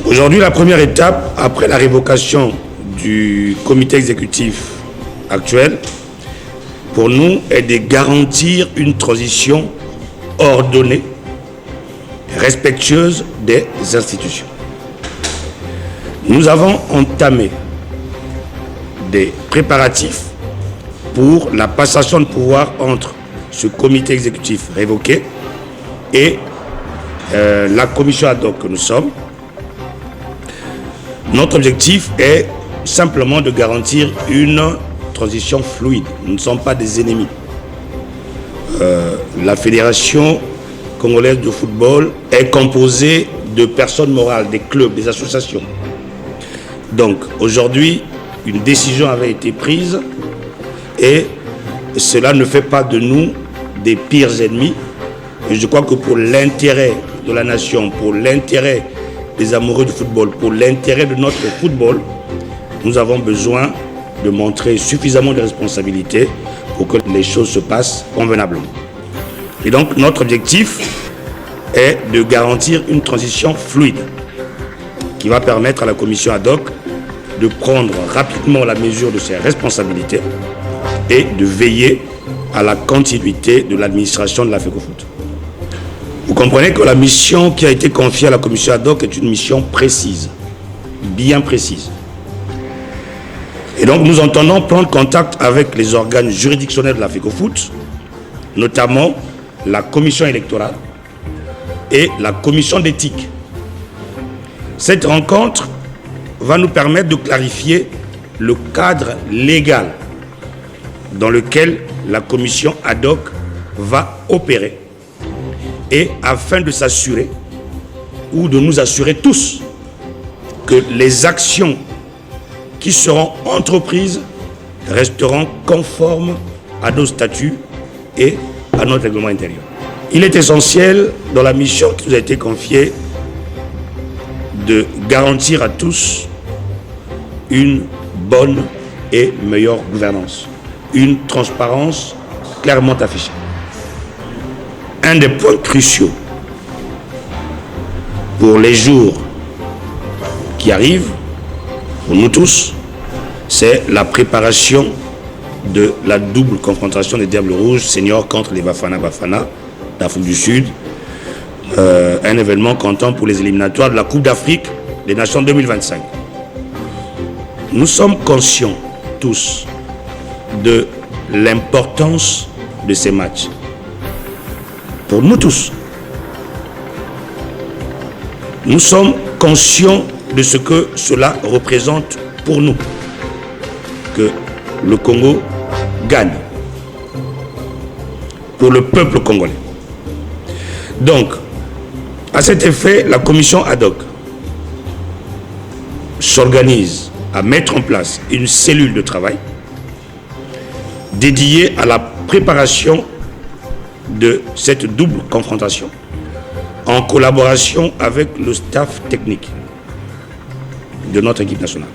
Aujourd'hui, la première étape, après la révocation du comité exécutif actuel, pour nous, est de garantir une transition ordonnée, respectueuse des institutions. Nous avons entamé des préparatifs pour la passation de pouvoir entre ce comité exécutif révoqué et la commission ad hoc que nous sommes. Notre objectif est simplement de garantir une transition fluide. Nous ne sommes pas des ennemis. La Fédération congolaise de football est composée de personnes morales, des clubs, des associations. Donc aujourd'hui, une décision avait été prise et cela ne fait pas de nous des pires ennemis. Et je crois que pour l'intérêt de la nation, pour l'intérêt des amoureux du football, pour l'intérêt de notre football, nous avons besoin de montrer suffisamment de responsabilité pour que les choses se passent convenablement. Et donc notre objectif est de garantir une transition fluide qui va permettre à la commission ad hoc de prendre rapidement la mesure de ses responsabilités et de veiller à la continuité de l'administration de la FECOFOOT. Vous comprenez que la mission qui a été confiée à la commission ad hoc est une mission précise, bien précise. Et donc nous entendons prendre contact avec les organes juridictionnels de la FECOFOOT, notamment la commission électorale et la commission d'éthique. Cette rencontre va nous permettre de clarifier le cadre légal dans lequel la commission ad hoc va opérer, et afin de s'assurer ou de nous assurer tous que les actions qui seront entreprises resteront conformes à nos statuts et à notre règlement intérieur. Il est essentiel dans la mission qui nous a été confiée de garantir à tous une bonne et meilleure gouvernance, une transparence clairement affichée. Un des points cruciaux pour les jours qui arrivent, pour nous tous, c'est la préparation de la double confrontation des Diables Rouges seniors contre les Bafana d'Afrique du Sud, un événement comptant pour les éliminatoires de la Coupe d'Afrique des Nations 2025. Nous sommes conscients tous de l'importance de ces matchs. Pour nous tous, nous sommes conscients de ce que cela représente pour nous, que le Congo gagne, pour le peuple congolais. Donc, à cet effet, la commission ad hoc s'organise à mettre en place une cellule de travail dédiée à la préparation de cette double confrontation en collaboration avec le staff technique de notre équipe nationale.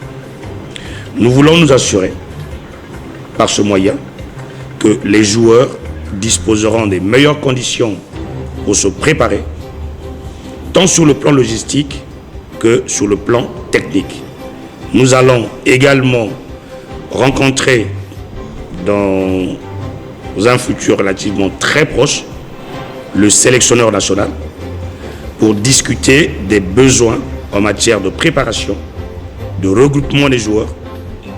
Nous voulons nous assurer par ce moyen que les joueurs disposeront des meilleures conditions pour se préparer, tant sur le plan logistique que sur le plan technique. Nous allons également rencontrer dans un futur relativement très proche le sélectionneur national pour discuter des besoins en matière de préparation, de regroupement des joueurs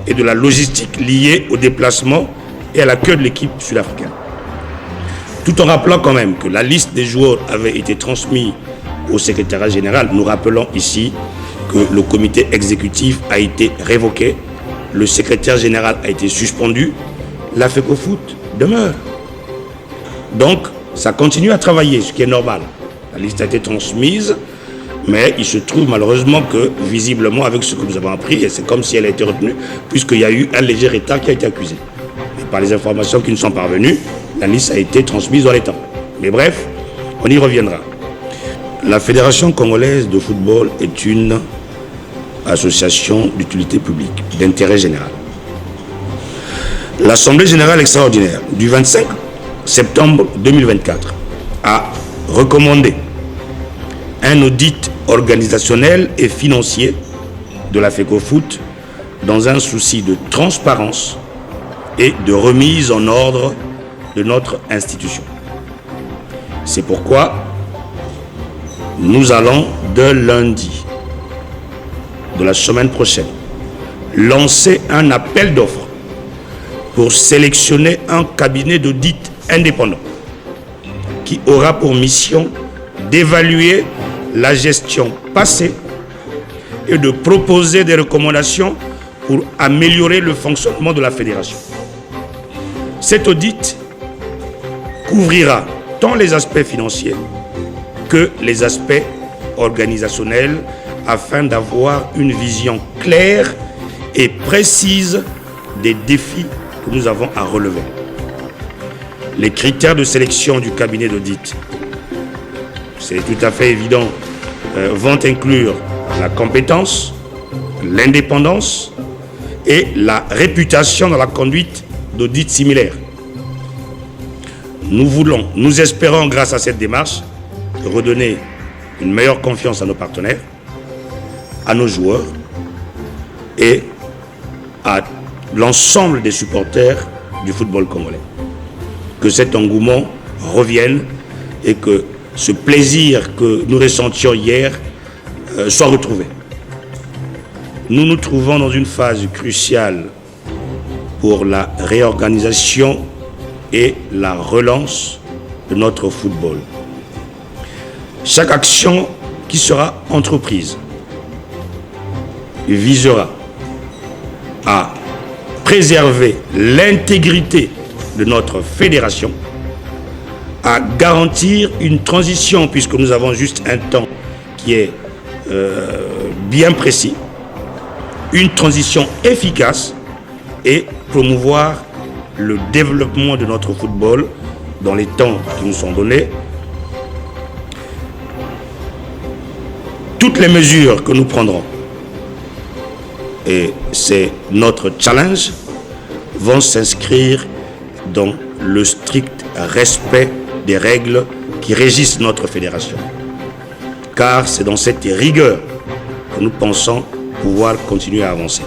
et de la logistique liée au déplacement et à l'accueil de l'équipe sud-africaine. Tout en rappelant quand même que la liste des joueurs avait été transmise au secrétariat général. Nous rappelons ici que le comité exécutif a été révoqué, le secrétaire général a été suspendu, la FECOFOOT demeure. Donc, ça continue à travailler, ce qui est normal. La liste a été transmise, mais il se trouve malheureusement que, visiblement, avec ce que nous avons appris, et c'est comme si elle a été retenue, puisqu'il y a eu un léger retard qui a été accusé. Et par les informations qui nous sont parvenues, la liste a été transmise dans les temps. Mais bref, on y reviendra. La Fédération congolaise de football est une association d'utilité publique, d'intérêt général. L'Assemblée générale extraordinaire du 25 septembre 2024 a recommandé un audit organisationnel et financier de la FECOFOOT dans un souci de transparence et de remise en ordre de notre institution. C'est pourquoi nous allons, de lundi de la semaine prochaine, lancer un appel d'offres pour sélectionner un cabinet d'audit indépendant qui aura pour mission d'évaluer la gestion passée et de proposer des recommandations pour améliorer le fonctionnement de la fédération. Cet audit couvrira tant les aspects financiers que les aspects organisationnels afin d'avoir une vision claire et précise des défis que nous avons à relever. Les critères de sélection du cabinet d'audit, c'est tout à fait évident, vont inclure la compétence, l'indépendance et la réputation dans la conduite d'audits similaires. Nous espérons, grâce à cette démarche, redonner une meilleure confiance à nos partenaires, à nos joueurs et à l'ensemble des supporters du football congolais. Que cet engouement revienne et que ce plaisir que nous ressentions hier soit retrouvé. Nous nous trouvons dans une phase cruciale pour la réorganisation et la relance de notre football. Chaque action qui sera entreprise visera à préserver l'intégrité de notre fédération, à garantir une transition, puisque nous avons juste un temps qui est bien précis, une transition efficace et promouvoir le développement de notre football dans les temps qui nous sont donnés. Toutes les mesures que nous prendrons, et c'est notre challenge, vont s'inscrire dans le strict respect des règles qui régissent notre fédération. Car c'est dans cette rigueur que nous pensons pouvoir continuer à avancer.